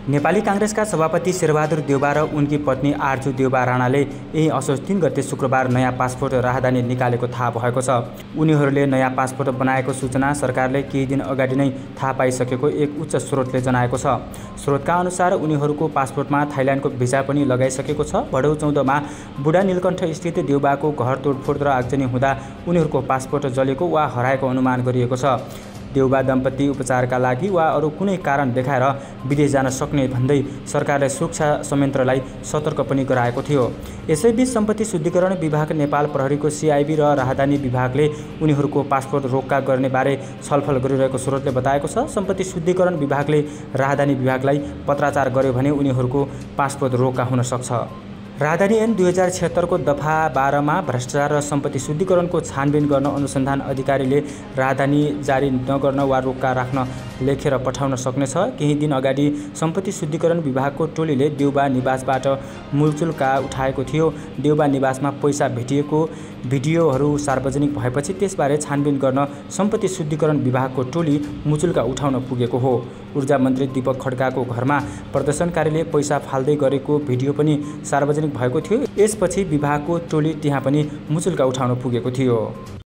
नेपाली कांग्रेसका सभापति शेरबहादुर देउबा र उनकी पत्नी आरजू देउबा राणाले यही असोज 3 गते शुक्रबार नयाँ पासपोर्ट राहदानी निकालेको थाहा भएको छ। उनीहरूले नयाँ पासपोर्ट बनाएको सूचना सरकारले केही दिन अगाडि नै थाहा पाइसकेको एक उच्च स्रोतले जनाएको छ। स्रोतका अनुसार उनीहरूको पासपोर्टमा थाइल्यान्डको भिजा पनि लगाइसकेको छ। भडौ 14 मा बुढा नीलकण्ठ स्थित देउबाको घर तोडफोड र आगजनी हुँदा उनीहरूको पासपोर्ट जलेको वा हराएको अनुमान गरिएको छ। देउबा दम्पति उपचारका लागि वा अरू कुनै कारण देखाएर विदेश जान सक्ने भन्दै सरकारले सुरक्षा संयन्त्रलाई सतर्क पनि गराएको थियो। यसैबीच सम्पत्ति शुद्धिकरण विभाग, नेपाल प्रहरीको CIB र राहदानी विभागले उनीहरूको पासपोर्ट रोक्का गर्ने बारे छलफल गरिरहेको स्रोतले बताएको छ। सम्पत्ति शुद्धिकरण विभागले राहदानी विभागलाई पत्राचार गर्यो भने उनीहरूको पासपोर्ट रोक्का हुन सक्छ। राहदानी ऐन 2076 को दफा 12 मा भ्रष्टाचार र सम्पत्ति शुद्धिकरणको छानबिन गर्न अनुसन्धान अधिकारीले राहदानी जारी नगर्न वा रोक्का राख्न लेखेर पठाउन सक्नेछ। केही दिन अगाडि सम्पत्ति शुद्धिकरण विभागको टोलीले देउबा निवासबाट मुलचुल्का उठाएको थियो। देउबा निवासमा पैसा भेटिएको भिडियोहरू सार्वजनिक भएपछि त्यसबारे छानबिन गर्न सम्पत्ति शुद्धिकरण विभागको टोली मुचुल्का उठाउन पुगेको हो। ऊर्जा मन्त्री दीपक खड्काको घरमा प्रदर्शनकारीले पैसा फाल्दै गरेको भिडियो पनि सार्वजनिक भएको थियो। यसपछि विभागको टोली त्यहाँ पनि मुचुल्का उठाउन पुगेको थियो।